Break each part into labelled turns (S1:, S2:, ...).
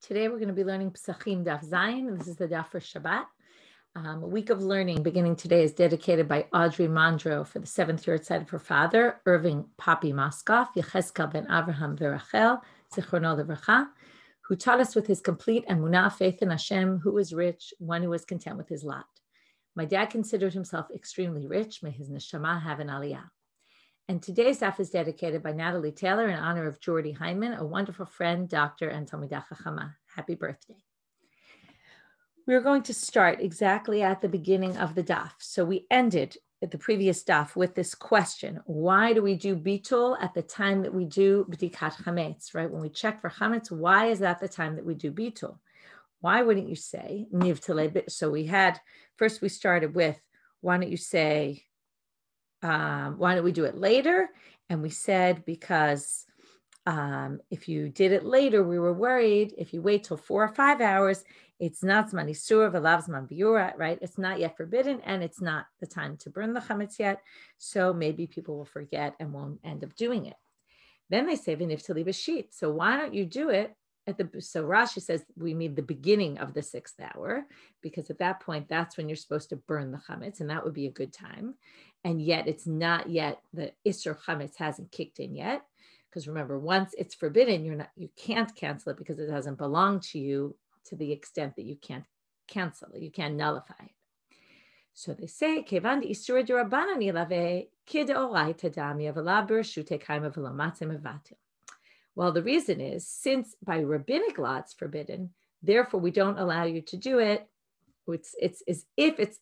S1: Today we're going to be learning Pesachim Daf Zayin. This is the Daf for Shabbat. A week of learning beginning today is dedicated by Audrey Mondro for the 7th year outside of her father, Irving Poppy Moskoff, Yechezkel ben Avraham Verachel, Zichrono Levracha, who taught us with his complete emunah, faith in Hashem, who was rich, one who was content with his lot. My dad considered himself extremely rich. May his neshama have an aliyah. And today's daf is dedicated by Natalie Taylor in honor of Jordy Hyman, a wonderful friend, doctor, and Talmidah Chachama. Happy birthday. We're going to start exactly at the beginning of the daf. So we ended at the previous daf with this question: why do we do bitul at the time that we do b'dikat chametz, right? When we check for chametz, why is that the time that we do bitul? Why wouldn't you say niv tele? So we started with, why don't you say, why don't we do it later? And we said because if you did it later, we were worried if you wait till 4 or 5 hours, it's not zman isur v'lav zman biura, right? It's not yet forbidden, and it's not the time to burn the chametz yet. So maybe people will forget and won't end up doing it. Then they say v'niv tali b'shit. So why don't you do it so Rashi says we need the beginning of the 6th hour, because at that point, that's when you're supposed to burn the chametz, and that would be a good time. And yet it's not yet, the isur chametz hasn't kicked in yet. Because remember, once it's forbidden, you can't cancel it because it doesn't belong to you to the extent that you can't cancel it, you can't nullify it. So they say, Kevan isur d'Rabbanan yilave k'deoraita dami avla b'reshutei kaima v'lo matzeh mevatel. Well, the reason is, since by rabbinic law it's forbidden, therefore we don't allow you to do it. It's as if it's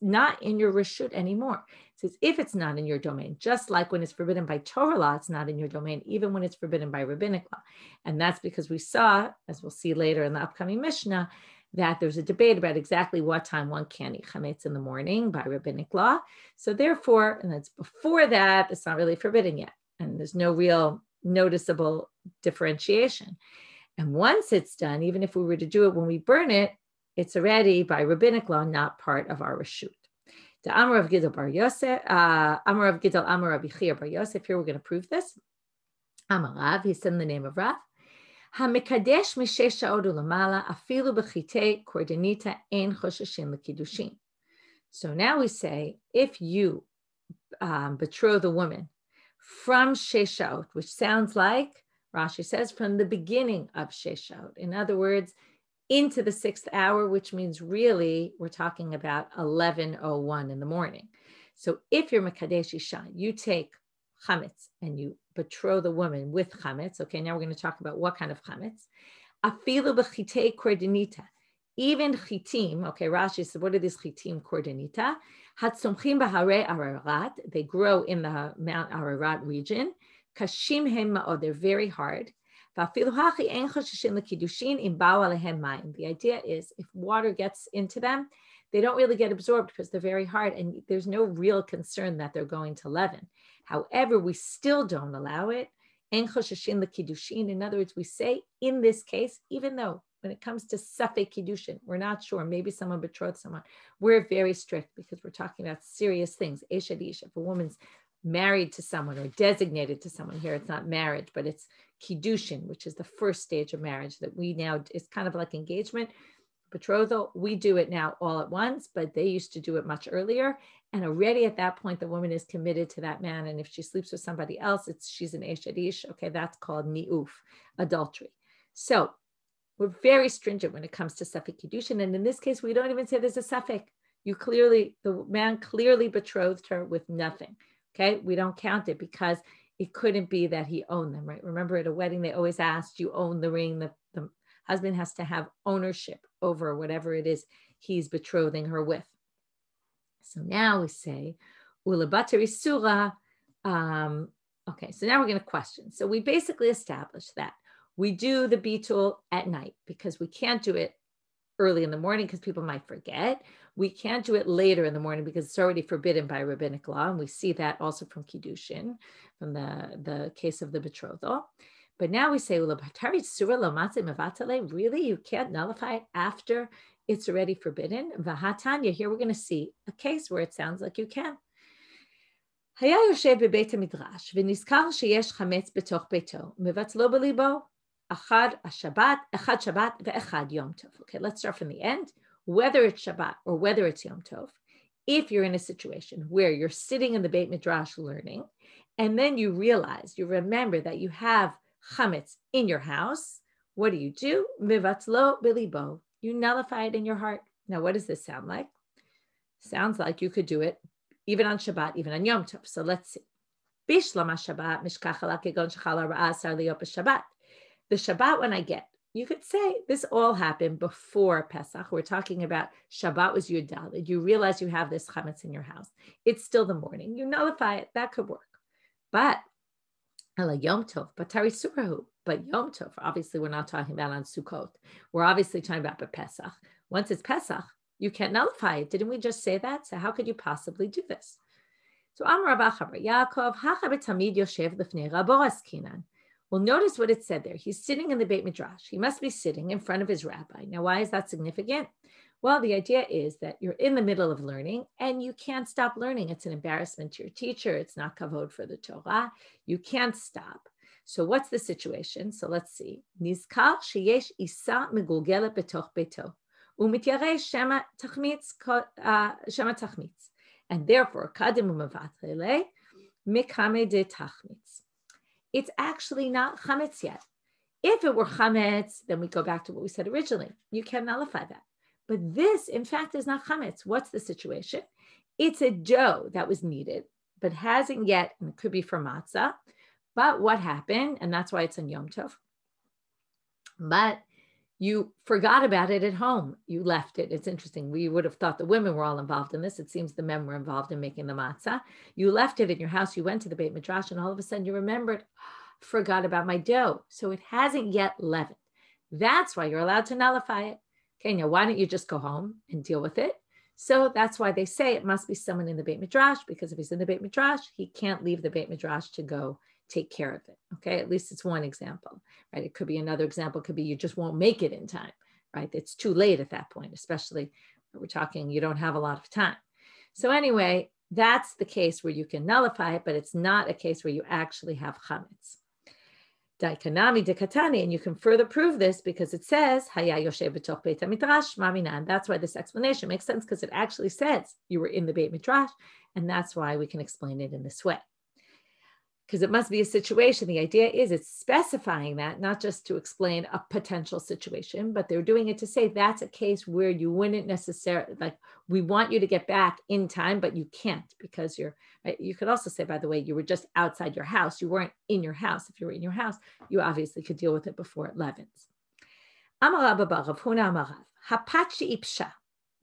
S1: not in your reshut anymore. It's as if it's not in your domain, just like when it's forbidden by Torah law, it's not in your domain, even when it's forbidden by rabbinic law. And that's because we saw, as we'll see later in the upcoming Mishnah, that there's a debate about exactly what time one can eat chametz in the morning by rabbinic law. So therefore, and that's before that, it's not really forbidden yet. And there's no real noticeable differentiation. And once it's done, even if we were to do it when we burn it, it's already by rabbinic law not part of our reshut. The Amar of Gidel Bar Yosef, Amar of Gidel, Amar of Yichir Bar Yosef. Here we're going to prove this. Amar Rav, he said in the name of Rav, HaMekadesh mishesh sha'ot u'lamala afilu b'chitei kordanita ein chosheshin l'kiddushin. So now we say, if you betroth a woman from shesh sha'ot, which sounds like, Rashi says, from the beginning of shesh sha'ot. In other words, into the 6th hour, which means really we're talking about 11:01 in the morning. So if you're Mekadesh Isha, you take chametz and you betroth the woman with chametz. Okay, now we're going to talk about what kind of chametz. Afilu b'chitei kordanita, even chitim. Okay, Rashi said, what are these chitim kordanita? Hatzomchim b'harei Ararat. They grow in the Mount Ararat region. Kashim hem ma'od. They're very hard. The idea is, if water gets into them, they don't really get absorbed because they're very hard, and there's no real concern that they're going to leaven. However, we still don't allow it. In other words, we say in this case, even though when it comes to safek kiddushin, we're not sure, maybe someone betrothed someone, we're very strict because we're talking about serious things. If a woman's married to someone or designated to someone, here it's not marriage, but it's kiddushin, which is the first stage of marriage that we now, it's kind of like engagement, betrothal. We do it now all at once, but they used to do it much earlier. And already at that point, the woman is committed to that man. And if she sleeps with somebody else, she's an eshadish. Okay, that's called ni'uf, adultery. So we're very stringent when it comes to safek kiddushin. And in this case, we don't even say there's a safek. The man clearly betrothed her with nothing. Okay, we don't count it because it couldn't be that he owned them, right? Remember at a wedding, they always asked, you own the ring. The husband has to have ownership over whatever it is he's betrothing her with. So now we say, Ula bateri surah. Okay, so now we're going to question. So we basically established that we do the bitul at night because we can't do it early in the morning because people might forget. We can't do it later in the morning because it's already forbidden by rabbinic law. And we see that also from kiddushin, from the case of the betrothal. But now we say, really, you can't nullify it after it's already forbidden? Vahatanya, here we're going to see a case where it sounds like you can. היה יושב בבית המדרש ונזכר שיש חמץ בתוך ביתו, מבטלו בליבו. Echad Shabbat ve'echad Yom Tov. Okay, let's start from the end. Whether it's Shabbat or whether it's Yom Tov, if you're in a situation where you're sitting in the Beit Midrash learning, and then you remember that you have chametz in your house, what do? Mivatzlo bilibo. You nullify it in your heart. Now, what does this sound like? Sounds like you could do it even on Shabbat, even on Yom Tov. So let's see. Bishlam Shabbat mishkachala kegon shechala ra'asar liyop Shabbat. The Shabbat when I get, you could say this all happened before Pesach. We're talking about Shabbat was Yud Daled. You realize you have this chametz in your house. It's still the morning. You nullify it. That could work. But Yom Tov, but Tarisurahu, but Yom Tov, obviously we're not talking about on Sukkot. We're obviously talking about Pesach. Once it's Pesach, you can't nullify it. Didn't we just say that? So how could you possibly do this? So Amar Rabba Chaber Yaakov, Hachaber Tamid Yoshev Lefnei Rabo Askinan. Well, notice what it said there. He's sitting in the Beit Midrash. He must be sitting in front of his rabbi. Now, why is that significant? Well, the idea is that you're in the middle of learning and you can't stop learning. It's an embarrassment to your teacher. It's not kavod for the Torah. You can't stop. So what's the situation? So let's see. Nizkar sheyesh isa megulgelet betoch beto. Umityarei shema tachmitz. And therefore, kadim u'mevatrele mikame de tachmitz. It's actually not chametz yet. If it were chametz, then we go back to what we said originally. You can nullify that. But this, in fact, is not chametz. What's the situation? It's a dough that was kneaded, but hasn't yet, and it could be for matzah. But what happened, and that's why it's on Yom Tov, but you forgot about it at home. You left it. It's interesting. We would have thought the women were all involved in this. It seems the men were involved in making the matzah. You left it in your house. You went to the Beit Midrash, and all of a sudden you remembered, forgot about my dough. So it hasn't yet leavened. That's why you're allowed to nullify it. Okay, now why don't you just go home and deal with it? So that's why they say it must be someone in the Beit Midrash, because if he's in the Beit Midrash, he can't leave the Beit Midrash to go take care of it. Okay, at least it's one example, right? It could be another example, could be you just won't make it in time, right? It's too late at that point, especially when we're talking, you don't have a lot of time. So anyway, that's the case where you can nullify it, but it's not a case where you actually have chametz. Daikanami dekatani, and you can further prove this because it says Haya Yoshev b'toch Beit HaMidrash Maminan. That's why this explanation makes sense, because it actually says you were in the Beit Midrash, and that's why we can explain it in this way. Because it must be a situation. The idea is it's specifying that, not just to explain a potential situation, but they're doing it to say that's a case where you wouldn't necessarily, like, we want you to get back in time, but you can't because you're, right? You could also say, by the way, you were just outside your house. You weren't in your house. If you were in your house, you obviously could deal with it before it leavens. Amarav Rav Huna Amarav, Hapachi Ipsha.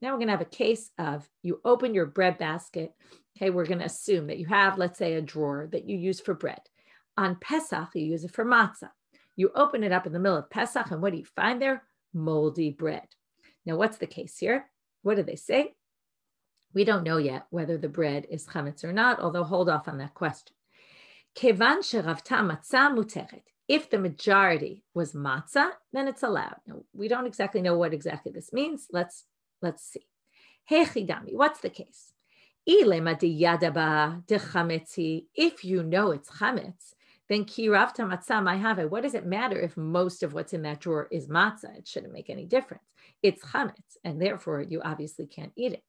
S1: Now we're going to have a case of you open your bread basket. Okay, we're going to assume that you have, let's say, a drawer that you use for bread. On Pesach, you use it for matzah. You open it up in the middle of Pesach, and what do you find there? Moldy bread. Now, what's the case here? What do they say? We don't know yet whether the bread is chametz or not, although hold off on that question. Kevan sheravta matzah muteret. If the majority was matzah, then it's allowed. Now, we don't exactly know what exactly this means. Let's see. Hechidami, what's the case? If you know it's chametz, then kiravta matzah ma'have. What does it matter if most of what's in that drawer is matzah? It shouldn't make any difference. It's chametz, and therefore you obviously can't eat it.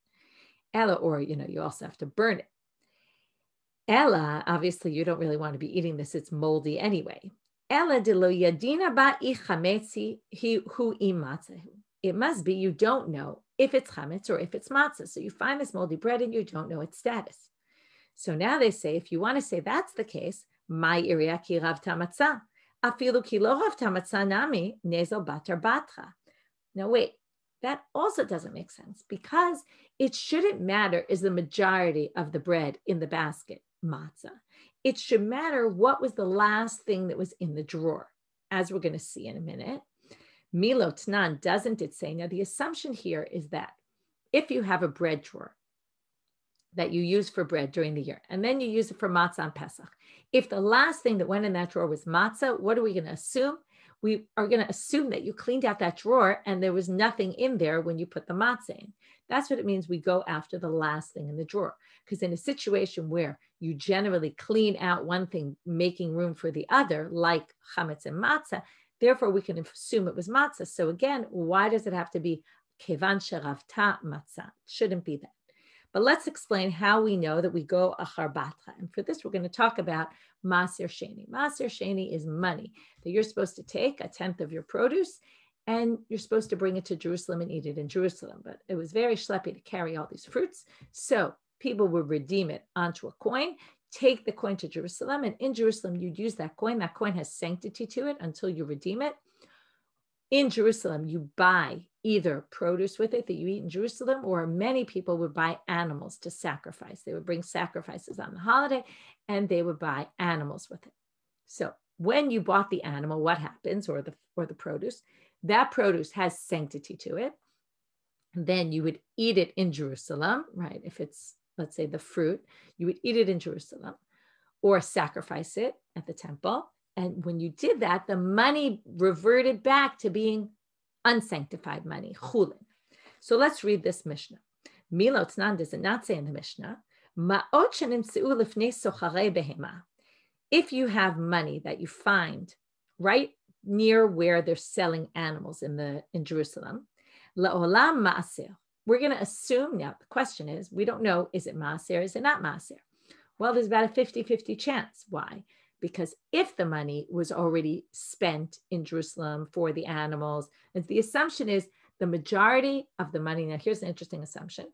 S1: Ella, or you also have to burn it. Ella, obviously you don't really want to be eating this. It's moldy anyway. Ella de lo yadina ba'i chametzi hu imatzahu. It must be you don't know if it's chametz or if it's matzah. So you find this moldy bread and you don't know its status. So now they say, if you want to say that's the case, my iria ki ravta matzah, afilu ki lo ravta matzah nami nezel batar batra. Now wait, that also doesn't make sense, because it shouldn't matter is the majority of the bread in the basket matzah. It should matter what was the last thing that was in the drawer, as we're going to see in a minute. Milo Tnan, doesn't it say? Now, the assumption here is that if you have a bread drawer that you use for bread during the year, and then you use it for matzah on Pesach, if the last thing that went in that drawer was matzah, what are we going to assume? We are going to assume that you cleaned out that drawer and there was nothing in there when you put the matzah in. That's what it means we go after the last thing in the drawer. Because in a situation where you generally clean out one thing, making room for the other, like chametz and matzah, Therefore, we can assume it was matzah. So again, why does it have to be kevan sheravta matzah? Shouldn't be that. But let's explain how we know that we go achar batra. And for this, we're going to talk about Masayoshini. Masayoshini is money that you're supposed to take, a tenth of your produce, and you're supposed to bring it to Jerusalem and eat it in Jerusalem. But it was very schleppy to carry all these fruits. So people would redeem it onto a coin, take the coin to Jerusalem, and in Jerusalem, you'd use that coin. That coin has sanctity to it until you redeem it. In Jerusalem, you buy either produce with it that you eat in Jerusalem, or many people would buy animals to sacrifice. They would bring sacrifices on the holiday, and they would buy animals with it. So when you bought the animal, what happens, or the produce? That produce has sanctity to it. Then you would eat it in Jerusalem, right? If it's, let's say, the fruit, you would eat it in Jerusalem or sacrifice it at the temple. And when you did that, the money reverted back to being unsanctified money, chulin. So let's read this Mishnah. Milotnan does it not say in the Mishnah, if you have money that you find right near where they're selling animals in Jerusalem, la'olam ma'aser. We're going to assume, now the question is, we don't know, is it ma'aser, is it not ma'aser? Well, there's about a 50-50 chance. Why? Because if the money was already spent in Jerusalem for the animals, and the assumption is the majority of the money, now here's an interesting assumption.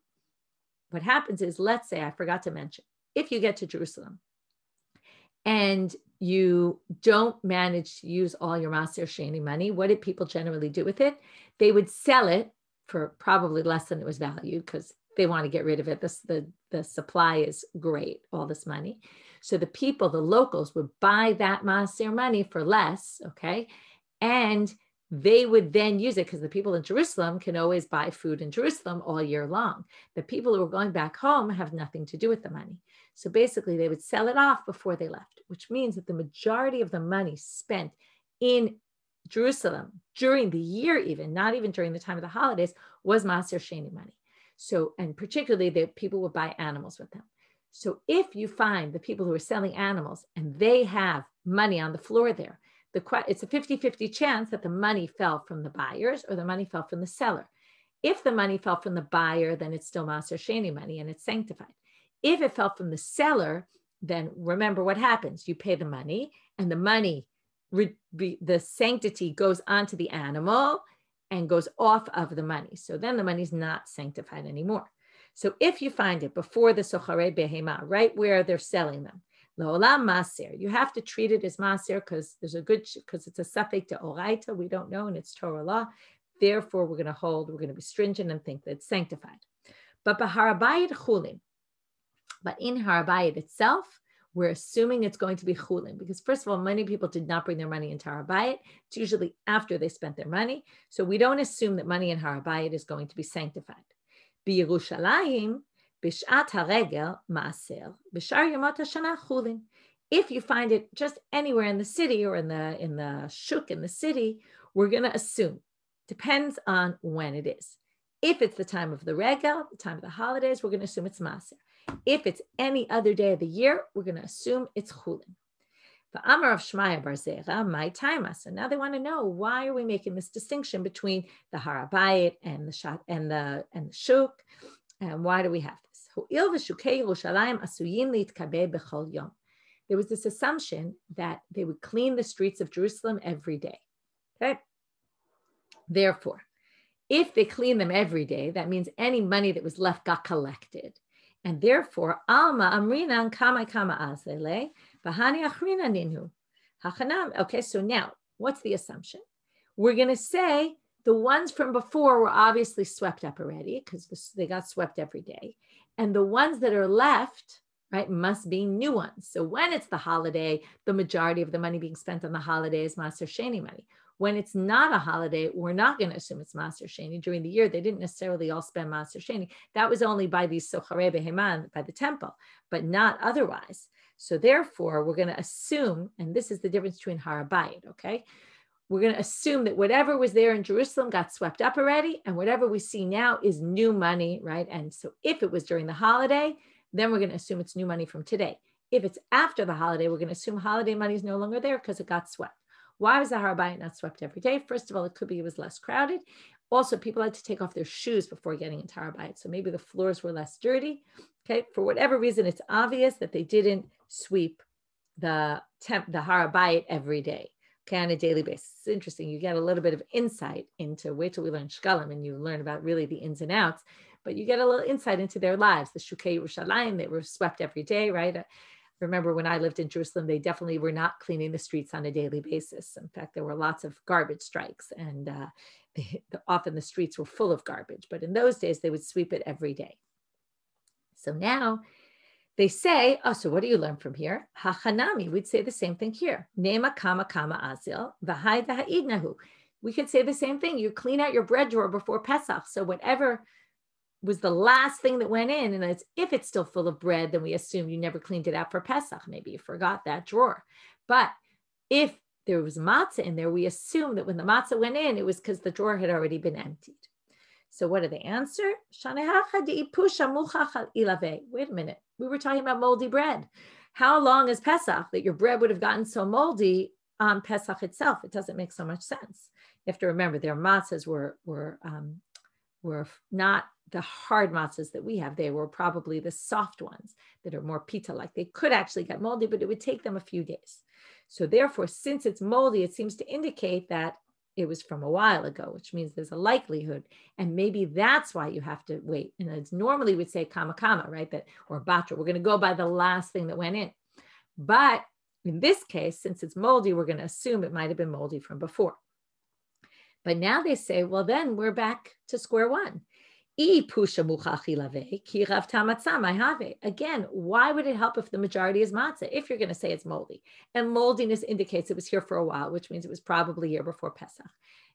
S1: What happens is, let's say, I forgot to mention, if you get to Jerusalem and you don't manage to use all your Masayoshini money, what did people generally do with it? They would sell it for probably less than it was valued because they want to get rid of it. The supply is great, all this money. So the people, the locals, would buy that Maser money for less, okay? And they would then use it because the people in Jerusalem can always buy food in Jerusalem all year long. The people who are going back home have nothing to do with the money. So basically they would sell it off before they left, which means that the majority of the money spent in Jerusalem during the year, even not even during the time of the holidays, was Masayoshini money. So, and particularly the people would buy animals with them. So if you find the people who are selling animals and they have money on the floor there, it's a 50-50 chance that the money fell from the buyers or the money fell from the seller. If the money fell from the buyer, then it's still Masayoshini money and it's sanctified. If it fell from the seller, then remember what happens. You pay the money and the money, the sanctity goes onto the animal and goes off of the money. So then the money's not sanctified anymore. So if you find it before the Sochare Behema, right where they're selling them, L'olam Maser, you have to treat it as Maser because it's a suffix to Oraita, we don't know, and it's Torah law. Therefore, we're going to be stringent and think that it's sanctified. But Baharabayit Chulin, but in Harabayit itself, we're assuming it's going to be chulin because, first of all, many people did not bring their money into Harabayit. It's usually after they spent their money. So we don't assume that money in Harabayit is going to be sanctified. B'Yerushalayim, b'shat haregel maaser, b'shar yomot hashana chulin. If you find it just anywhere in the city or in the shuk in the city, we're going to assume. Depends on when it is. If it's the time of the regel, the time of the holidays, we're going to assume it's maaser. If it's any other day of the year, we're going to assume it's chulin. Amar of Shmaya bar Zera, my time. So now they want to know, why are we making this distinction between the Harabayit and the Shat and the Shuk, and why do we have this? There was this assumption that they would clean the streets of Jerusalem every day. Okay. Therefore, if they clean them every day, that means any money that was left got collected. And therefore, Alma Amrinan Kama Azele, Bahani Achrina Ninu. Hachanam. Okay, so now what's the assumption? We're going to say the ones from before were obviously swept up already because they got swept every day. And the ones that are left, right, must be new ones. So when it's the holiday, the majority of the money being spent on the holiday is Masayoshini money. When it's not a holiday, we're not going to assume it's Masayoshini. During the year, they didn't necessarily all spend Masayoshini. That was only by these Sochare Beheman, by the temple, but not otherwise. So therefore, we're going to assume, and this is the difference between Harabayit, okay? We're going to assume that whatever was there in Jerusalem got swept up already, and whatever we see now is new money, right? And so if it was during the holiday, then we're going to assume it's new money from today. If it's after the holiday, we're going to assume holiday money is no longer there because it got swept. Why was the Har Bayit not swept every day? First of all, it could be it was less crowded. Also, people had to take off their shoes before getting into Har Bayit. So maybe the floors were less dirty. Okay, for whatever reason, it's obvious that they didn't sweep the Har Bayit every day. Okay, on a daily basis. It's interesting. You get a little bit of insight into, wait till we learn Shkalim and you learn about really the ins and outs, but you get a little insight into their lives. The Shukei Yerushalayim, they were swept every day, right? Remember when I lived in Jerusalem, they definitely were not cleaning the streets on a daily basis. In fact, there were lots of garbage strikes and often the streets were full of garbage. But in those days, they would sweep it every day. So now they say, oh, so what do you learn from here? Hachanami, we'd say the same thing here. Nema kama azil, v'hai v'ha'idnahu. We could say the same thing. You clean out your bread drawer before Pesach. So whatever was the last thing that went in, and if it's still full of bread, then we assume you never cleaned it out for Pesach. Maybe you forgot that drawer. But if there was matzah in there, we assume that when the matzah went in, it was because the drawer had already been emptied. So what do they answer? Wait a minute. We were talking about moldy bread. How long is Pesach that your bread would have gotten so moldy on Pesach itself? It doesn't make so much sense. You have to remember their matzahs were not the hard matzahs that we have. They were probably the soft ones that are more pita-like. They could actually get moldy, but it would take them a few days. So therefore, since it's moldy, it seems to indicate that it was from a while ago, which means there's a likelihood. And maybe that's why you have to wait. And it's normally we'd say kama, right? That, or batra. We're going to go by the last thing that went in. But in this case, since it's moldy, we're going to assume it might have been moldy from before. But now they say, well, then we're back to square one. Again, why would it help if the majority is matzah? If you're going to say it's moldy, and moldiness indicates it was here for a while, which means it was probably here before Pesach,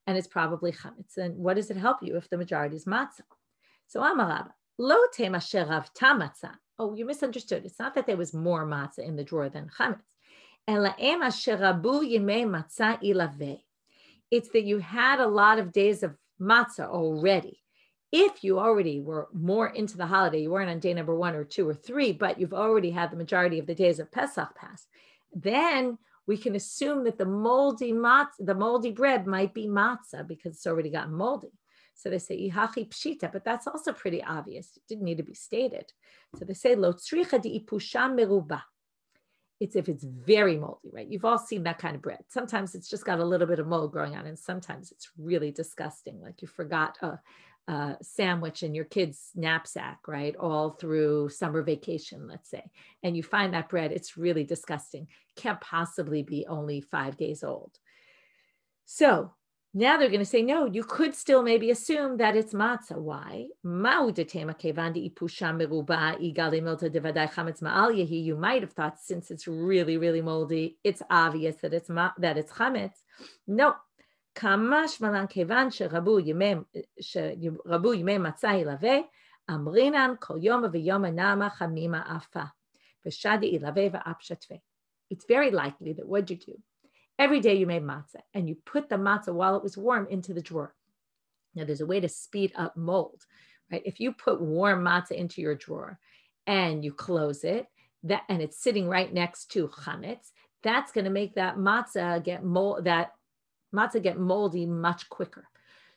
S1: and it's probably chametz. Then what does it help you if the majority is matzah? So Amarab, lo tema sherav matzah. Oh, you misunderstood. It's not that there was more matzah in the drawer than chametz. It's that you had a lot of days of matzah already. If you already were more into the holiday, you weren't on day number 1 or 2 or 3, but you've already had the majority of the days of Pesach pass, then we can assume that the moldy bread might be matzah because it's already gotten moldy. So they say ihachi pshita, but that's also pretty obvious. It didn't need to be stated. So they say lo tzricha di ipusha meruba. It's if it's very moldy, right? You've all seen that kind of bread. Sometimes it's just got a little bit of mold growing on, and sometimes it's really disgusting. Like you forgot a sandwich in your kid's knapsack, right? All through summer vacation, let's say. And you find that bread, it's really disgusting. Can't possibly be only 5 days old. So now they're going to say, no, you could still maybe assume that it's matzah. Why? You might have thought since it's really, really moldy, it's obvious that it's chametz. No. Kamash malan kevan sherabu yimei matzah ilave amrinan kol yom v'yom nama chamima afa v'shadi ilave v'apshatve. It's very likely that what you do every day you made matzah and you put the matzah while it was warm into the drawer. Now there's a way to speed up mold, right? If you put warm matzah into your drawer and you close it, and it's sitting right next to chametz, that's going to make that matzah get moldy much quicker.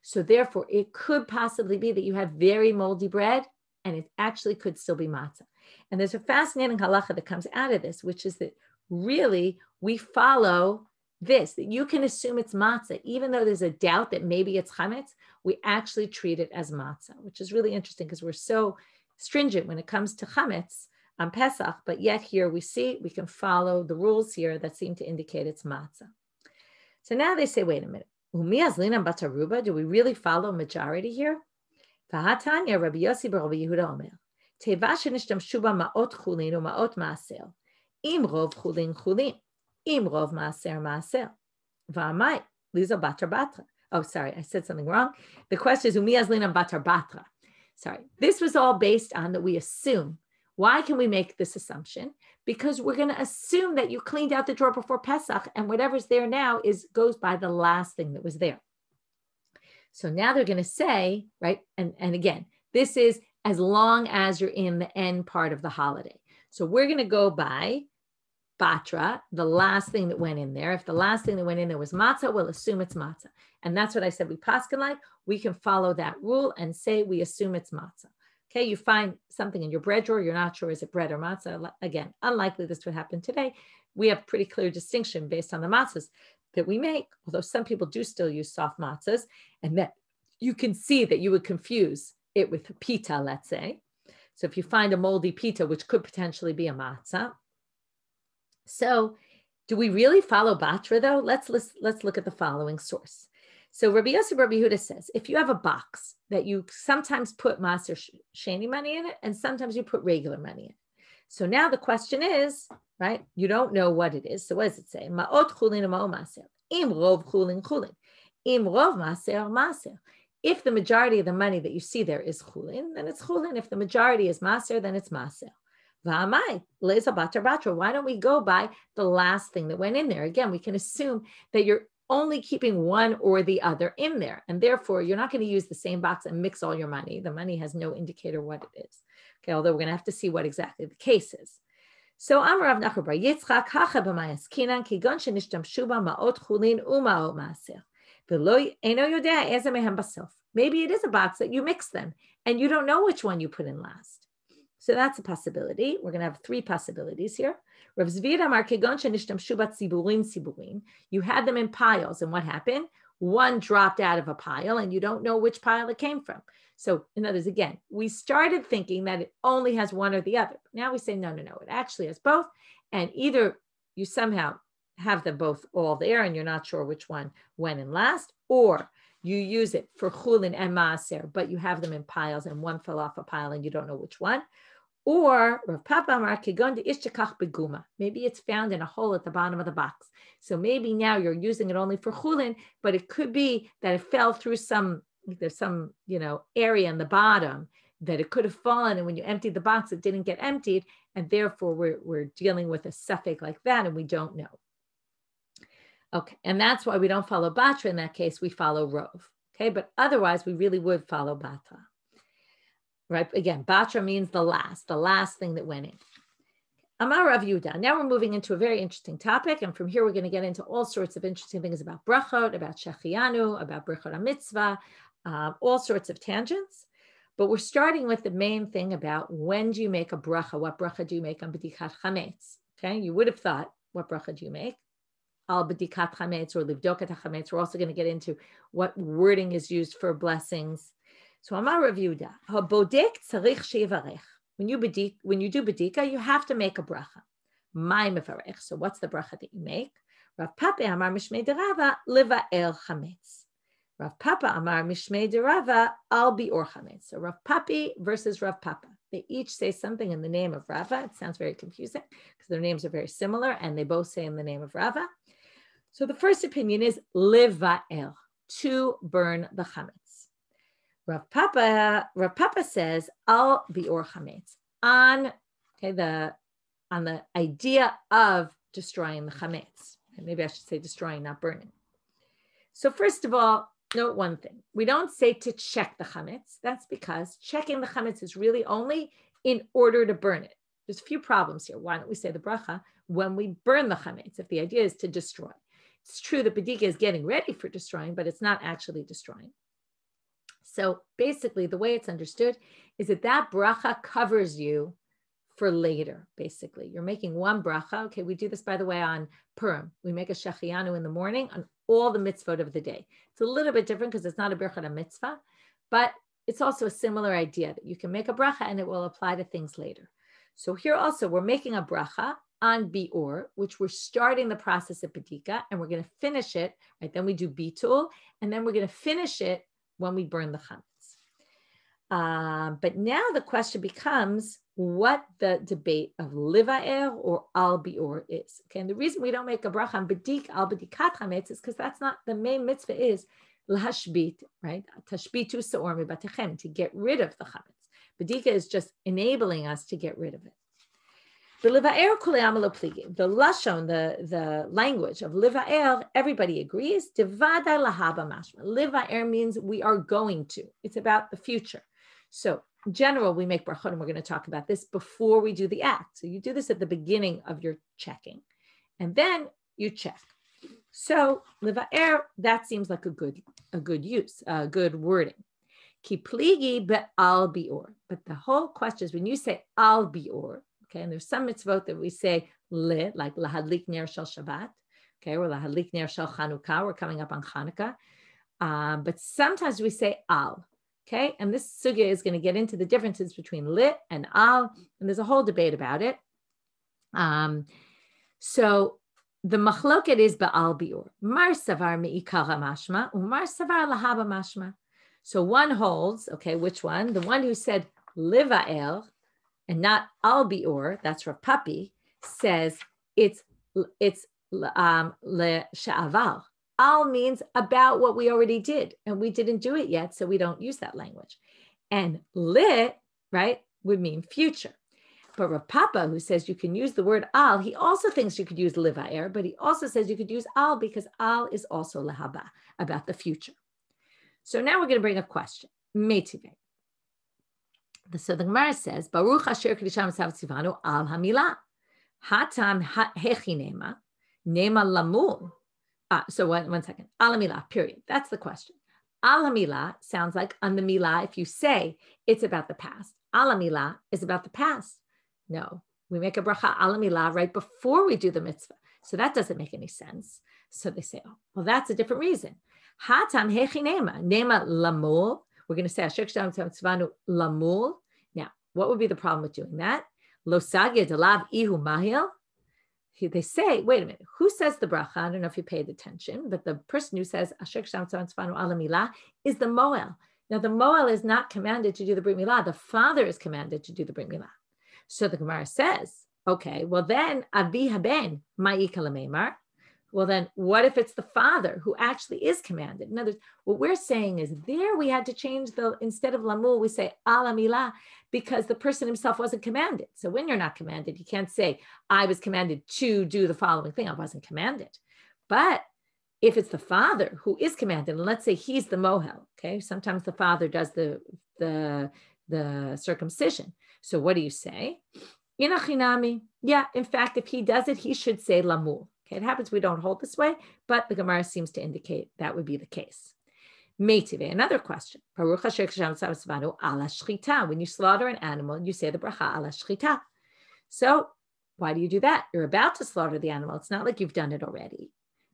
S1: So therefore, it could possibly be that you have very moldy bread and it actually could still be matzah. And there's a fascinating halacha that comes out of this, which is that really we follow this, that you can assume it's matzah. Even though there's a doubt that maybe it's chametz, we actually treat it as matzah, which is really interesting because we're so stringent when it comes to chametz on Pesach, but yet here we can follow the rules here that seem to indicate it's matzah. So now they say, wait a minute. Do we really follow majority here? Vahatanya Rabbi Yossi bar Rabbi Yehuda Omer. Teva shenishtamshu ba ma'ot chulin u'ma'ot ma'aser. Im rov chulin chulin. Im rov ma'aser ma'aser. Va'amai lizo batar batra. Oh, sorry, I said something wrong. The question is u'miazlinam batar batra. Sorry. This was all based on that we assume. Why can we make this assumption? Because we're going to assume that you cleaned out the drawer before Pesach and whatever's there now goes by the last thing that was there. So now they're going to say, right, and again, this is as long as you're in the end part of the holiday. So we're going to go by batra, the last thing that went in there. If the last thing that went in there was matzah, we'll assume it's matzah. And that's what I said we paskin like. We can follow that rule and say we assume it's matzah. Okay, you find something in your bread drawer, you're not sure is it bread or matzah. Again, unlikely this would happen today. We have pretty clear distinction based on the matzahs that we make, although some people do still use soft matzahs, and that you can see that you would confuse it with pita, let's say. So if you find a moldy pita, which could potentially be a matzah. So do we really follow batra though? Let's look at the following source. So Rabbi Yosef Rabbi Yehuda says, if you have a box that you sometimes put Masayoshini money in it, and sometimes you put regular money in it. So now the question is, right? You don't know what it is. So what does it say? Ma'ot chulin ma'o maser. Im rov chulin chulin. Im rov maser maser. If the majority of the money that you see there is chulin, then it's chulin. If the majority is maser, then it's maser. V'amai leza batra batra. Why don't we go by the last thing that went in there? Again, we can assume that you're only keeping one or the other in there. And therefore, you're not going to use the same box and mix all your money. The money has no indicator what it is. Okay, although we're going to have to see what exactly the case is. So Amar Rav Nachman bar Yitzchak hacha b'mayas kinan kigon shenishtamshu ba ma'ot chulin u'ma'ot maser. V'lo eino yodea eze mehem basof. Maybe it is a box that you mix them and you don't know which one you put in last. So that's a possibility. We're going to have three possibilities here. Rav Zvi Amar kegon shenishtamshu ba tziburim tziburim. You had them in piles, and what happened? One dropped out of a pile, and you don't know which pile it came from. So in other words, again, we started thinking that it only has one or the other. Now we say, no, it actually has both. And either you somehow have them both all there and you're not sure which one went in last, or you use it for chulin and maaser, but you have them in piles and one fell off a pile and you don't know which one. Or Rav Papa Amar kegon de'ishtakach beguma. Maybe it's found in a hole at the bottom of the box. So maybe now you're using it only for chulin, but it could be that it fell through there's some area in the bottom that it could have fallen, and when you emptied the box, it didn't get emptied, and therefore we're dealing with a suffix like that, and we don't know. Okay, and that's why we don't follow batra in that case. We follow rov. Okay, but otherwise we really would follow batra. Right? Again, batra means the last thing that went in. Amar Rav Yehuda. Now we're moving into a very interesting topic, and from here we're going to get into all sorts of interesting things about brachot, about shechianu, about brachot HaMitzvah, all sorts of tangents. But we're starting with the main thing about when do you make a bracha? What bracha do you make on b'dikat chametz? Okay, you would have thought, what bracha do you make? Al b'dikat chametz or livdokat chametz. We're also going to get into what wording is used for blessings. So Amar Rav Yehuda, habodek tzarich sheyivarech. When you do bedika, you have to make a bracha. Mai mevarech. So what's the bracha that you make? Rav Papa Amar mishmei derava liva'el chametz. Rav Papa Amar mishmei derava al bi'or chametz. So Rav Papi versus Rav Papa. They each say something in the name of Rava. It sounds very confusing because their names are very similar, and they both say in the name of Rava. So the first opinion is liva'el, to burn the chametz. Rav Papa says al bi'or chametz, on the idea of destroying the chametz. And maybe I should say destroying, not burning. So first of all, note one thing. We don't say to check the chametz. That's because checking the chametz is really only in order to burn it. There's a few problems here. Why don't we say the bracha when we burn the chametz if the idea is to destroy? It's true that bedika is getting ready for destroying, but it's not actually destroying. So basically, the way it's understood is that bracha covers you for later, basically. You're making one bracha. Okay, we do this, by the way, on Purim. We make a shechianu in the morning on all the mitzvot of the day. It's a little bit different because it's not a bracha a mitzvah, but it's also a similar idea that you can make a bracha and it will apply to things later. So here also, we're making a bracha on bi'or, which we're starting the process of bedika, and we're going to finish it, right? Then we do bitul, and then we're going to finish it when we burn the chametz. But now the question becomes what the debate of liva'er or al bi'or is. Okay, and the reason we don't make a bracha on bedik al bedikat chametz is because that's not the main mitzvah is lahashbit, right? Tashbitu se'or mibatechem, to get rid of the chametz. Bedika is just enabling us to get rid of it. The lashon, the language of liva'er, everybody agrees. Liva'er means we are going to. It's about the future. So in general, we make brachot, and we're going to talk about this before we do the act. So you do this at the beginning of your checking, and then you check. So liva'er, that seems like a good use, a good wording. Ki pligi be'al bi'or. But the whole question is when you say al bi'or, okay, and there's some mitzvot that we say li, like lahadlik ner shel Shabbat, okay, or lahadlik ner shel Chanukah, we're coming up on Chanukah. But sometimes we say al, okay, and this sugya is going to get into the differences between li and al, and there's a whole debate about it. So the machloket is ba'al bi'or. Mar savar me'ikara mashma, umar savar lahaba mashma. So one holds, okay, which one? The one who said liva'el and not al bi'or, that's Rav Papi, says it's le sha'avar. Al means about what we already did, and we didn't do it yet, so we don't use that language. And li, right, would mean future. But Rav Papa, who says you can use the word al, he also thinks you could use liva'er, but he also says you could use al because al is also lahaba, about the future. So now we're going to bring a question. Metive. So the Gemara says, Baruch Asher Kedisham Tzivanu al Hamila. Hatam hechinema, nema lamul. So one second. Al Hamila, period. That's the question. Al Hamila sounds like on the Milah, if you say it's about the past. Al Hamila is about the past. No, we make a bracha al Hamila right before we do the mitzvah. So that doesn't make any sense. So they say, oh, well, that's a different reason. Hatam hechinema, nema lamul. We're going to say Asher Kedisham Tzivanu lamul. Now, what would be the problem with doing that? Lo sagya delav ihu mahil. They say, wait a minute, who says the bracha? I don't know if you paid attention, but the person who says Asher Kedisham Tzivanu ala milah is the moel. Now, the moel is not commanded to do the brit milah. The father is commanded to do the brit milah. So the Gemara says, okay, well then, avi haben ma'ika lememar. Well, then what if it's the father who actually is commanded? In other words, what we're saying is there we had to change instead of lamul, we say ala milah because the person himself wasn't commanded. So when you're not commanded, you can't say, I was commanded to do the following thing. I wasn't commanded. But if it's the father who is commanded, and let's say he's the mohel, okay? Sometimes the father does the circumcision. So what do you say? Inachinami. Yeah, in fact, if he does it, he should say lamul. Okay, it happens we don't hold this way, but the Gemara seems to indicate that would be the case. Meitive, another question. Baruch Asher Kedisham Tzivanu ala shchita. When you slaughter an animal, you say the bracha ala shchita. So why do you do that? You're about to slaughter the animal. It's not like you've done it already.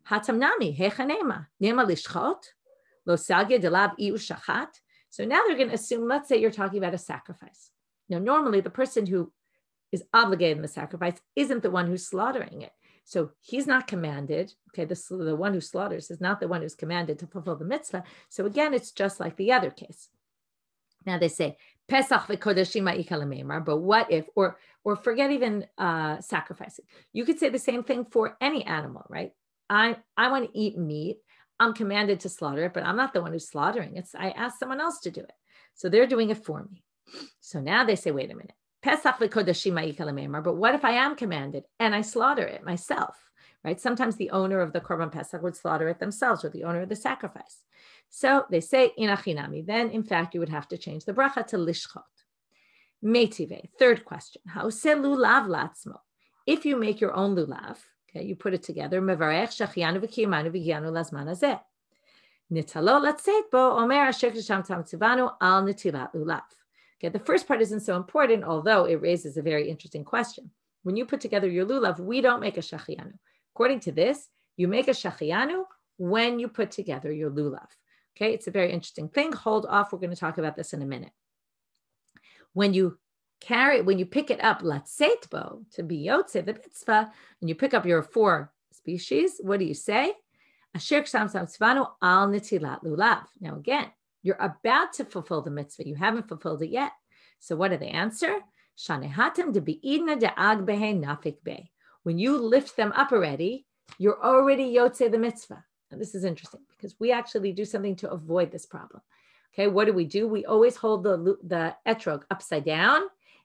S1: Hatamnami hechanema nema lishchot lo sagya delav iu shachat. So now they're going to assume, let's say you're talking about a sacrifice. Now, normally the person who is obligated in the sacrifice isn't the one who's slaughtering it. So he's not commanded, okay, the one who slaughters is not the one who's commanded to fulfill the mitzvah. So again, it's just like the other case. Now they say, Pesach v'kodashim ma'ika lememar, but what if, or forget even sacrificing. You could say the same thing for any animal, right? I want to eat meat. I'm commanded to slaughter it, but I'm not the one who's slaughtering it. I asked someone else to do it. So they're doing it for me. So now they say, wait a minute. Pesach v'kodashim ma'ika lememar, but what if I am commanded and I slaughter it myself, right? Sometimes the owner of the korban pesach would slaughter it themselves, or the owner of the sacrifice. So they say inachinami. Then, in fact, you would have to change the bracha to lishchot. Meitive, third question. Ha'oseh lulav latzmo. If you make your own lulav, okay, you put it together. Mevarech shachianu v'kiyamanu v'gianu lazman hazeh. Nitalo latzeit bo omer Asher Kedisham Tzivanu al nitilat lulav. Okay, the first part isn't so important, although it raises a very interesting question. When you put together your lulav, we don't make a shachianu. According to this, you make a shachianu when you put together your lulav. Okay, it's a very interesting thing. Hold off. We're going to talk about this in a minute. When you pick it up, latzeitbo, to be yotze, the mitzvah, and you pick up your 4 species, what do you say? Asher Kedisham Tzivanu al nitilat lulav. Now again, you're about to fulfill the mitzvah. You haven't fulfilled it yet. So what do they answer? Shanehatem de be'idna de ag behe nafik be. When you lift them up already, you're already yotze the mitzvah. Now this is interesting because we actually do something to avoid this problem. Okay, what do? We always hold the etrog upside down,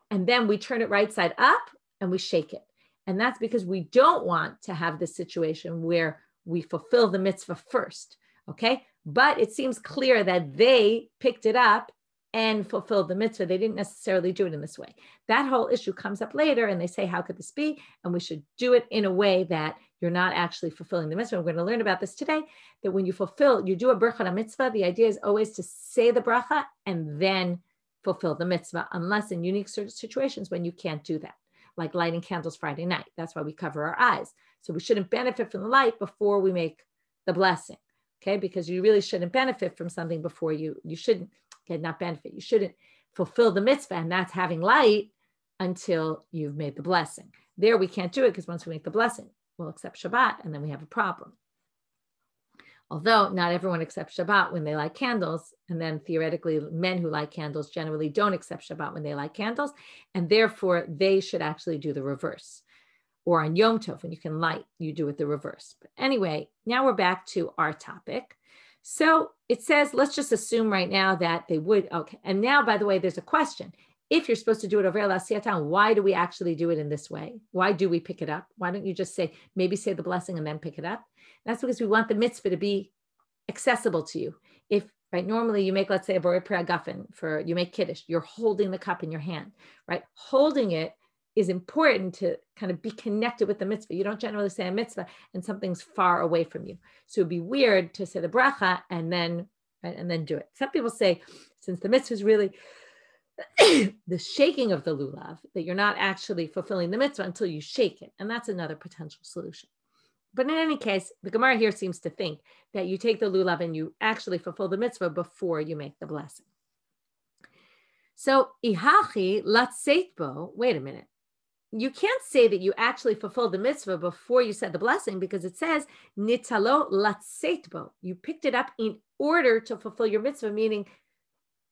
S1: and then we turn it right side up and we shake it. And that's because we don't want to have this situation where we fulfill the mitzvah first. Okay, but it seems clear that they picked it up and fulfilled the mitzvah. They didn't necessarily do it in this way. That whole issue comes up later, and they say, how could this be? And we should do it in a way that you're not actually fulfilling the mitzvah. We're going to learn about this today, that when you do a bracha on a mitzvah, the idea is always to say the bracha and then fulfill the mitzvah, unless in unique situations when you can't do that, like lighting candles Friday night. That's why we cover our eyes. So we shouldn't benefit from the light before we make the blessing, okay? Because you really shouldn't benefit from something before you shouldn't, okay, not benefit. You shouldn't fulfill the mitzvah, and that's having light, until you've made the blessing. There we can't do it, because once we make the blessing, we'll accept Shabbat, and then we have a problem. Although not everyone accepts Shabbat when they light candles, and then theoretically men who light candles generally don't accept Shabbat when they light candles, and therefore they should actually do the reverse. Or on Yom Tov, when you can light, you do it the reverse. But anyway, now we're back to our topic. So it says, let's just assume right now that they would, okay. And now, by the way, there's a question. If you're supposed to do it over El Asiyatan, why do we actually do it in this way? Why do we pick it up? Why don't you just maybe say the blessing and then pick it up? That's because we want the mitzvah to be accessible to you. If, right, normally you make, let's say, a borei pri hagafen, you make kiddush, you're holding the cup in your hand, right? Holding it is important to kind of be connected with the mitzvah. You don't generally say a mitzvah and something's far away from you. So it'd be weird to say the bracha and then do it. Some people say, since the mitzvah is really the shaking of the lulav, that you're not actually fulfilling the mitzvah until you shake it. And that's another potential solution. But in any case, the Gemara here seems to think that you take the lulav and you actually fulfill the mitzvah before you make the blessing. So, ihachi latseitbo, wait a minute. You can't say that you actually fulfilled the mitzvah before you said the blessing, because it says, nitalo latseitbo. You picked it up in order to fulfill your mitzvah, meaning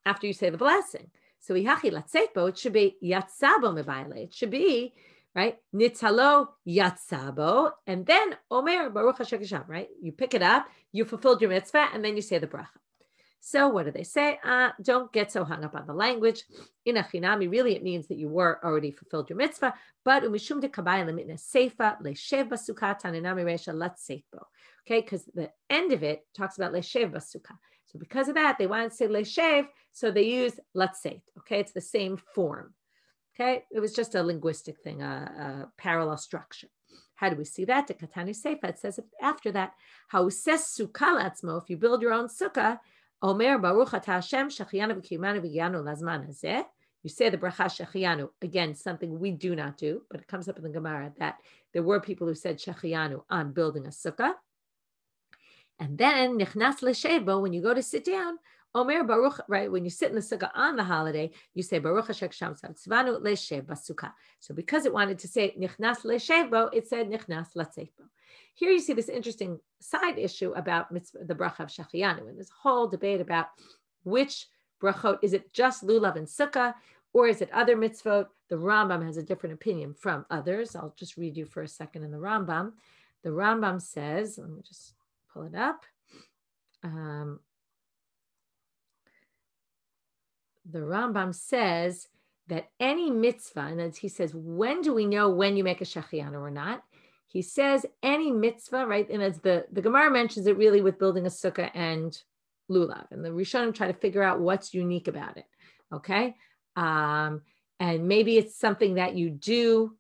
S1: after you say the blessing. So, ihachi latseitbo, it should be yatsabo mebayle. It should be, right? Nitalo yatsabo, and then omer baruch hashem, right? You pick it up, you fulfilled your mitzvah, and then you say the bracha. So what do they say? Don't get so hung up on the language. In achinami, really it means that you were already fulfilled your mitzvah. But umishum de kabay lemitna seifa leishev basukah taninami reisha latseitbo. Okay, because the end of it talks about leishev basukah. So because of that, they wanted to say leishev, so they use latseit. Okay, it's the same form. Okay, it was just a linguistic thing, a parallel structure. How do we see that? The Katani Seifa, it says after that, how says sukkah latzmo, if you build your own sukkah, Omer Baruch Ata Hashem Shechianu v'Kiyumanu v'Giyanu Lazman Hazeh. You say the bracha Shechianu, again, something we do not do, but it comes up in the Gemara that there were people who said Shechianu on building a sukkah. And then Nichnas L'Shebo, when you go to sit down, Omer Baruch, right, when you sit in the sukkah on the holiday, you say Baruch Hashem Tzvanu L'Shev Basukah. So because it wanted to say Nichnas L'Shebo, it said Nichnas L'Tzeibo. Here you see this interesting side issue about the bracha of Shechianu, and this whole debate about which brachot, is it just lulav and sukkah, or is it other mitzvot? The Rambam has a different opinion from others. I'll just read you for a second in the Rambam. The Rambam says, let me just pull it up. The Rambam says that any mitzvah, and he says, when do we know when you make a Shechianu or not? He says any mitzvah, right? And as the Gemara mentions it really with building a sukkah and lulav. And the Rishonim try to figure out what's unique about it, okay? And maybe it's something that you do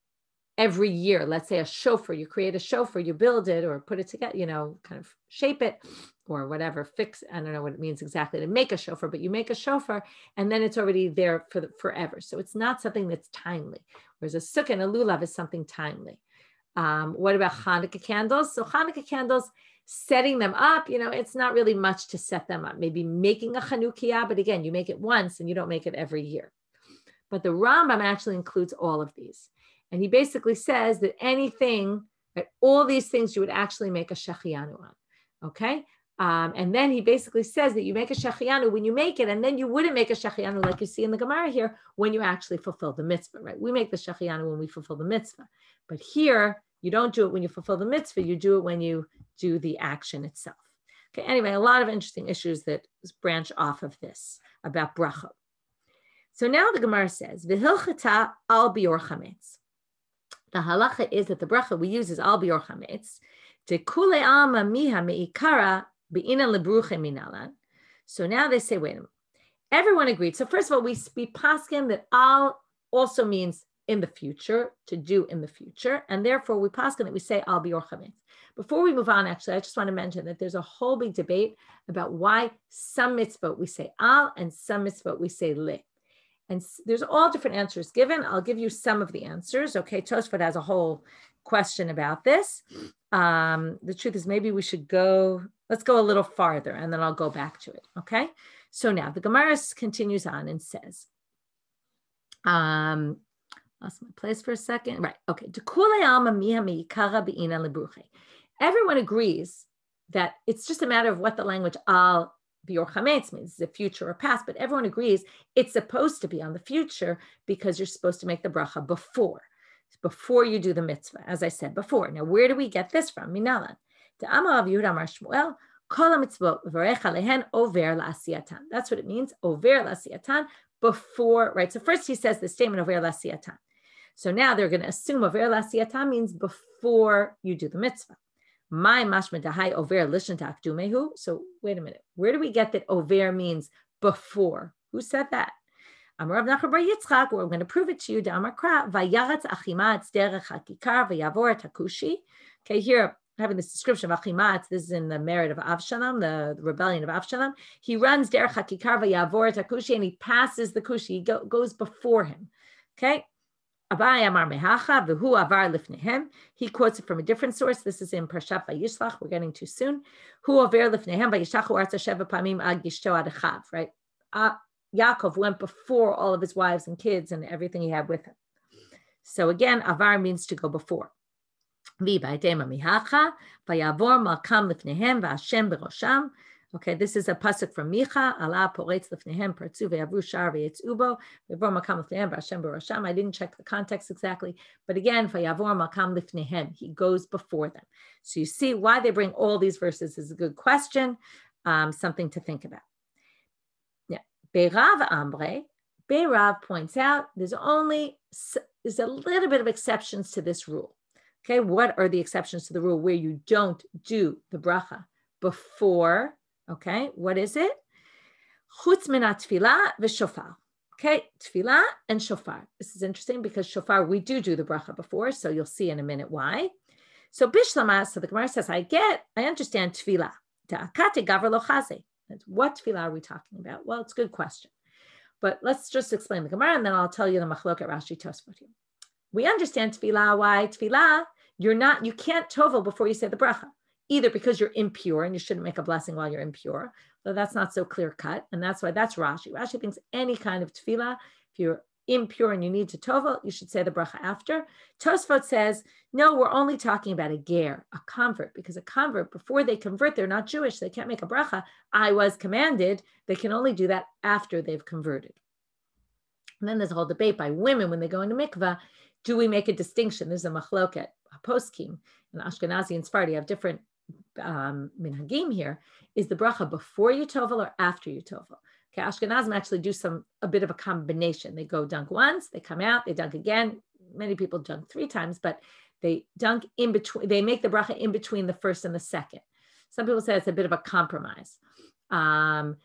S1: every year. Let's say a shofar, you create a shofar, you build it or put it together, kind of shape it or whatever, fix, I don't know what it means exactly to make a shofar, but you make a shofar and then it's already there for forever. So it's not something that's timely. Whereas a sukkah and a lulav is something timely. What about Chanukah candles? So Chanukah candles, setting them up, it's not really much to set them up. Maybe making a Chanukah, but again, you make it once and you don't make it every year. But the Rambam actually includes all of these. And he basically says that all these things you would actually make a Shechianu on, okay? And then he basically says that you make a Shechianu when you make it, and then you wouldn't make a Shechianu like you see in the Gemara here when you actually fulfill the mitzvah, right? We make the Shechianu when we fulfill the mitzvah. But here, you don't do it when you fulfill the mitzvah, you do it when you do the action itself. Okay, anyway, a lot of interesting issues that branch off of this about bracha. So now the Gemara says, V'hilchata al bior chametz. The halacha is that the bracha we use is al bior chametz. De kule alma miha meikara be'ina lebruche minalan. So now they say, wait a minute. everyone agreed. So first of all, we paskin that al also means in the future, to do in the future. And therefore we paskin that we say al bior chametz. Before we move on, actually, I just want to mention that there's a whole big debate about why some mitzvot we say al and some mitzvot we say li. And there's all different answers given. I'll give you some of the answers. Okay, Tosfot has a whole question about this. The truth is maybe we should let's go a little farther and then I'll go back to it. Okay, so now the Gemara continues on and says, lost my place for a second. Right, okay. Everyone agrees that it's just a matter of what the language al bior chametz means, the future or past, but everyone agrees it's supposed to be on the future because you're supposed to make the bracha before you do the mitzvah, as I said before. Now, where do we get this from? Minalan. That's what it means, over la'asiyatan, before, right? So first he says the statement over la'asiyatan. So now they're going to assume over la'asiyatan means before you do the mitzvah. My mashma dahai over lishna takdumehu. So wait a minute. Where do we get that over means before? Who said that? Amar Rav Nachman bar Yitzchak. We're going to prove it to you. D'amar kra vayaratz achimatz derech hakikar vayavor takushi. Okay, here having this description of achimatz. This is in the merit of Avshalom, the rebellion of Avshalom. He runs derech hakikar vayavor takushi, and he passes the kushi. He goes before him. Okay. Abai Amar Mehacha v'hu avar lifnehem. He quotes it from a different source. This is in Parshat Vayishlach. We're getting too soon. Hu avar lifnehem vayishachu arza sheva pamim ad gishto ad achav. Right. Yaakov went before all of his wives and kids and everything he had with him. So again, avar means to go before. V'ba'itema Mehacha vayavor malkam lifnehem v'Hashem b'rosham. Okay, this is a pasuk from Micha. Allah poretz lifnehem pertzu ve'avru shar ve'yetzubo ve'avor makam lifnehem v'Hashem b'rosham. I didn't check the context exactly, but again, v'yavor makam lifnehem. He goes before them. So you see why they bring all these verses is a good question, something to think about. Yeah, Beirav Ambre. Beirav points out there's a little bit of exceptions to this rule. Okay, what are the exceptions to the rule where you don't do the bracha before? Okay, what is it? Chutz min tefillah v'shofar. Okay, tefillah and shofar. This is interesting because shofar, we do the bracha before, so you'll see in a minute why. So bishlama, so the Gemara says, I understand tefillah. Ta'akate gaver lo chaze. What tefillah are we talking about? Well, it's a good question. But let's just explain the Gemara and then I'll tell you the machloket Rashi Tosfot here. We understand tefillah. Why? Tefillah, you can't tovel before you say the bracha. Either because you're impure and you shouldn't make a blessing while you're impure, though that's not so clear cut. And that's why that's Rashi. Rashi thinks any kind of tefillah, if you're impure and you need to tovel, you should say the bracha after. Tosfot says, no, we're only talking about a ger, a convert, because a convert, before they convert, they're not Jewish. They can't make a bracha. I was commanded. They can only do that after they've converted. And then there's a whole debate by women when they go into mikvah. Do we make a distinction? There's a machloket, a poskim, and Ashkenazi and Sephardi have different minhagim here. Is the bracha before you tovel or after you tovel? Okay, Ashkenazim actually do a bit of a combination. They go dunk once, they come out, they dunk again. Many people dunk 3 times, but they dunk in between. They make the bracha in between the first and the second. Some people say it's a bit of a compromise. But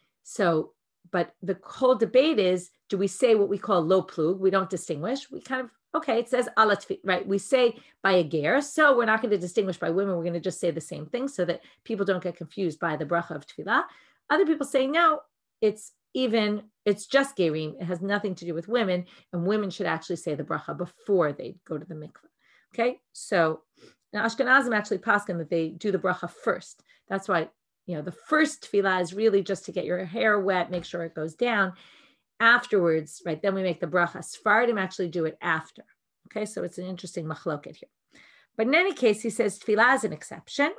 S1: the whole debate is, do we say what we call lo plug? We don't distinguish. We kind of, okay, it says alat, right? We say by a ger, so we're not going to distinguish by women. We're going to just say the same thing so that people don't get confused by the bracha of tefillah. Other people say, no, it's just gerim. It has nothing to do with women, and women should actually say the bracha before they go to the mikveh. Okay, so now Ashkenazim actually paskin that they do the bracha first. That's why, the first tefillah is really just to get your hair wet, make sure it goes down. Afterwards, right, then we make the bracha. Sephardim actually do it after. Okay, so it's an interesting machloket here. But in any case, he says tefillah is an exception.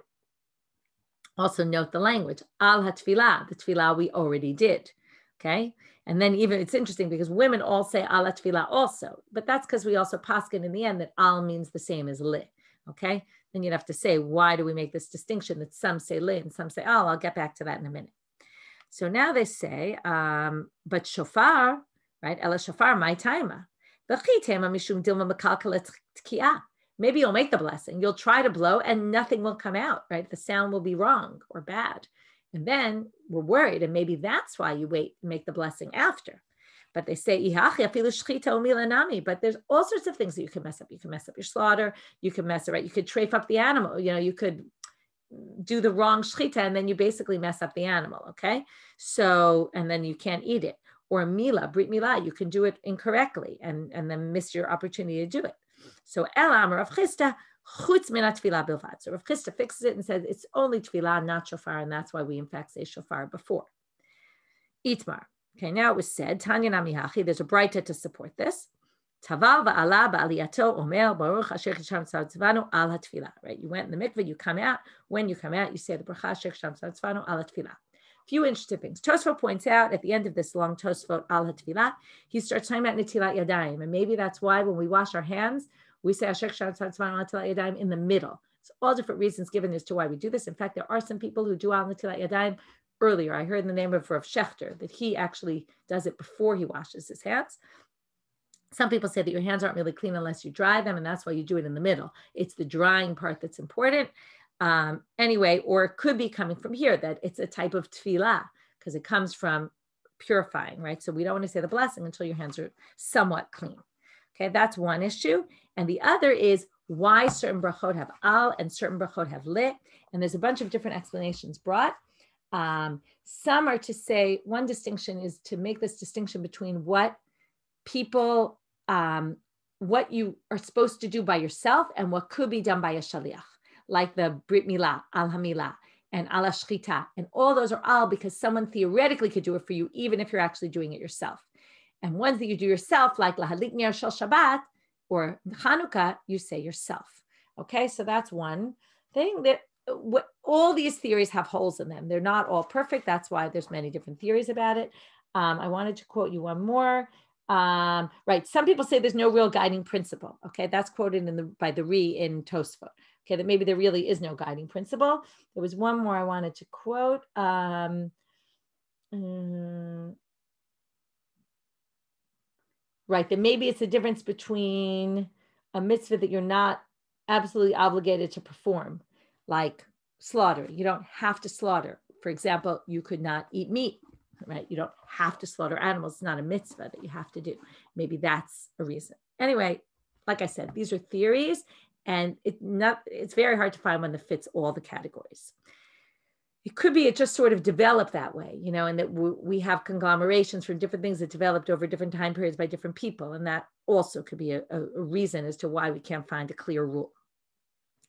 S1: Also note the language, al ha-tefillah, the tefillah we already did. Okay, and then even it's interesting because women all say al ha-tefillah also, but that's because we also paskin in the end that al means the same as li. Okay, then you'd have to say, why do we make this distinction that some say li and some say al? I'll get back to that in a minute. So now they say, but shofar, right? Ela shofar, my timer. Maybe you'll make the blessing. You'll try to blow and nothing will come out, right? The sound will be wrong or bad. And then we're worried, and maybe that's why you wait and make the blessing after. But they say, but there's all sorts of things that you can mess up. You can mess up your slaughter. You can mess it right. You could trafe up the animal. You could do the wrong shchita, and then you basically mess up the animal. Okay. So, and then you can't eat it. Or mila, brit milah, you can do it incorrectly and then miss your opportunity to do it. So Elam Rav Chisda chutz min tefillah bilvad. So Rav Chisda fixes it and says it's only tefillah, not shofar, and that's why we in fact say shofar before. Itmar. Okay, now it was said, Tanya Nami Hachi, there's a Bracha to support this. Taval va'ala ba'aliyato omer baruch asher chisham tzavanu al hatfilah. Right, you went in the mikveh, you come out. When you come out, you say the bracha asher chisham tzavanu al hatfilah. Few interesting things. Tosfot points out at the end of this long Tosfot al hatfilah, he starts talking about netilat yadayim, and maybe that's why when we wash our hands, we say asher chisham tzavanu al netilat yadayim in the middle. It's all different reasons given as to why we do this. In fact, there are some people who do al netilat yadayim earlier. I heard in the name of Rav Shechter that he actually does it before he washes his hands. Some people say that your hands aren't really clean unless you dry them, and that's why you do it in the middle. It's the drying part that's important. Anyway, or it could be coming from here, that it's a type of tefillah, because it comes from purifying, right? So we don't want to say the blessing until your hands are somewhat clean. Okay, that's one issue. And the other is why certain brachot have al and certain brachot have le. And there's a bunch of different explanations brought. Some are to say, one distinction is to make this distinction between what people, what you are supposed to do by yourself and what could be done by a shaliach, like the brit milah, al hamilah, and al shchita. And all those are al because someone theoretically could do it for you, even if you're actually doing it yourself. And ones that you do yourself, like lahadlik ner shel Shabbat or Chanukah, you say yourself. Okay, so that's one thing. That all these theories have holes in them. They're not all perfect. That's why there's many different theories about it. I wanted to quote you one more. Right. Some people say there's no real guiding principle. Okay. That's quoted by the Ri in Tosfot. Okay. That maybe there really is no guiding principle. There was one more I wanted to quote. Right. That maybe it's a difference between a mitzvah that you're not absolutely obligated to perform, like slaughter. You don't have to slaughter. For example, you could not eat meat, right? You don't have to slaughter animals. It's not a mitzvah that you have to do. Maybe that's a reason. Anyway, like I said, these are theories, and it's very hard to find one that fits all the categories. It could be it just sort of developed that way, and that we have conglomerations from different things that developed over different time periods by different people. And that also could be a reason as to why we can't find a clear rule.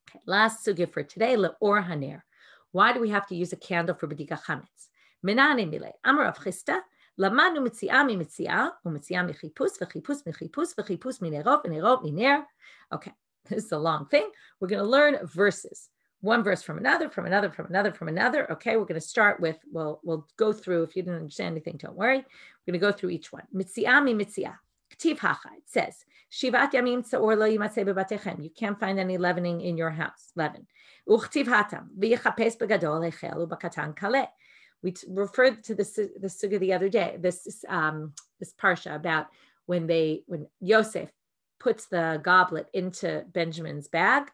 S1: Okay, last sugya for today, le'or haner. Why do we have to use a candle for b'dika chametz? Menane mile. Amar Rav Chisda, lamanu mitziah mimitziah, umitziah michipus, v'chipus michipus, v'chipus minerot, v'nerot miner. Okay, this is a long thing. We're going to learn verses. One verse from another, from another, from another, from another. Okay, we're going to start with, we'll go through. If you didn't understand anything, don't worry. We're going to go through each one. Mitziah mimitziah. K'tiv hacha, it says, Shivat yamim tza'or lo yimatzeh bebatechem. You can't find any leavening in your house. Leaven. U'chtiv hatam, v'yichapes begadol hechel u'bakatan kaleh. We referred to this sugya the other day, this parsha about when Yosef puts the goblet into Benjamin's bag.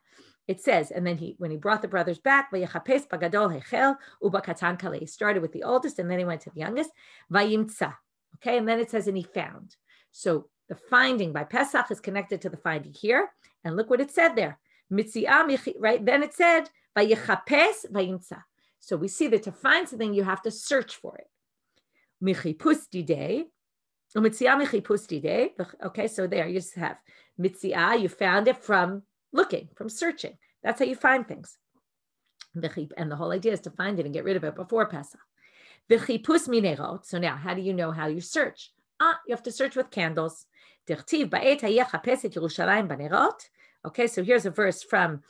S1: It says, and then when he brought the brothers back, v'yichapes begadol hechel u'bakatan kaleh. He started with the oldest, and then he went to the youngest. Vayimtza. Okay, and then it says, and he found. So the finding by Pesach is connected to the finding here. And look what it said there. Right? Then it said, Vayichapes vayimtza. So we see that to find something, you have to search for it. Michipus didei. Umitziah michipus didei. Okay, so there you just have mitziah. You found it from looking, from searching. That's how you find things. And the whole idea is to find it and get rid of it before Pesach. V'chipus minerot. So now, how do you know how you search? You have to search with candles. Okay, so here's a verse from,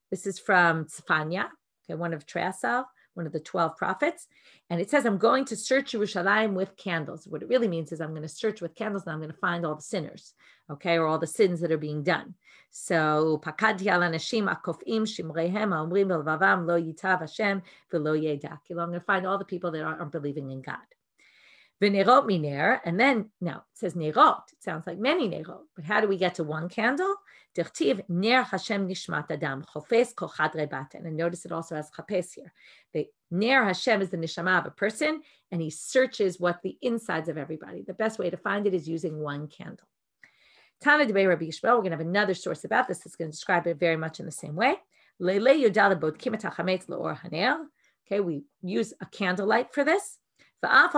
S1: this is from Tzfanya, okay, one of Treasal, one of the 12 prophets. And it says, I'm going to search Yerushalayim with candles. What it really means is I'm going to search with candles and I'm going to find all the sinners, okay, or all the sins that are being done. So, pakadti al anashim akofim shimreihem haomrim belvavam lo yitav Hashem v'lo yedak. I'm going to find all the people that aren't believing in God. V'nerot miner, and then now it says nerot. It sounds like many nerot, but how do we get to one candle? Dertiv ner Hashem nishmat adam chofes kol chadrei baten, and notice it also has chapes here. Ner Hashem is the neshama of a person, and he searches what the insides of everybody. The best way to find it is using one candle. Tana de Rabbi Yishmael, we're going to have another source about this that's going to describe it very much in the same way. Okay, we use a candlelight for this. Even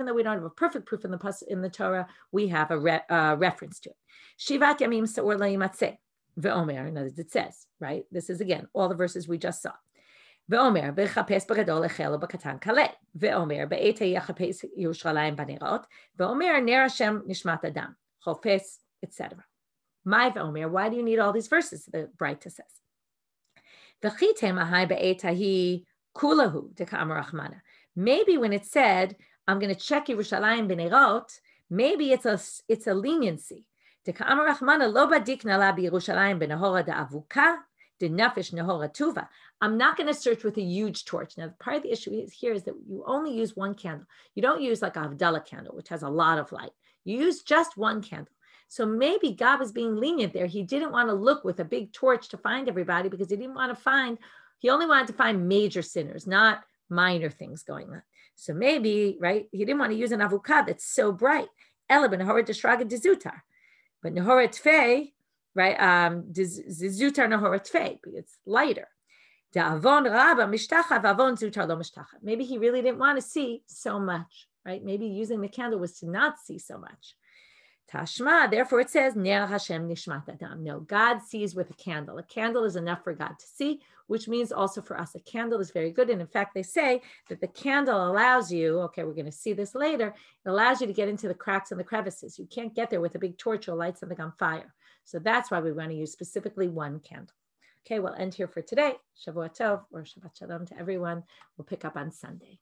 S1: though we don't have a perfect proof in the Torah, we have a reference to it. Shivat yamim se'or layimatzeh. Ve'omer, in other words, it says, right? This is, again, all the verses we just saw. Ve'omer, v'chapes b'gadol echelo b'katan kaleh. Ve'omer, be'eta yachapes Yerushalayim b'nerot. Ve'omer, ner Hashem nishmat adam. Chofes, etc. My ve'omer, why do you need all these verses? The Bracha says. V'chitem ahai be'eta hi kulahu deka'amar Rachmana. Maybe when it said, I'm going to check Yerushalayim b'nerot, maybe it's a leniency. I'm not going to search with a huge torch. Now, part of the issue here is that you only use one candle. You don't use like a Havdalah candle, which has a lot of light. You use just one candle. So maybe God was being lenient there. He didn't want to look with a big torch to find everybody because he only wanted to find major sinners, not minor things going on. So maybe, right, he didn't want to use an avukah that's so bright. But Nehora Tfei, right? Zutar Nehora Tfei, it's lighter. Maybe he really didn't want to see so much, right? Maybe using the candle was to not see so much. Tashma, therefore it says, Ner Hashem Nishmat Adam. No, God sees with a candle. A candle is enough for God to see, which means also for us, a candle is very good. And in fact, they say that the candle allows you, okay, we're going to see this later, it allows you to get into the cracks and the crevices. You can't get there with a big torch or light something on fire. So that's why we want to use specifically one candle. Okay, we'll end here for today. Shavua Tov or Shabbat Shalom to everyone. We'll pick up on Sunday.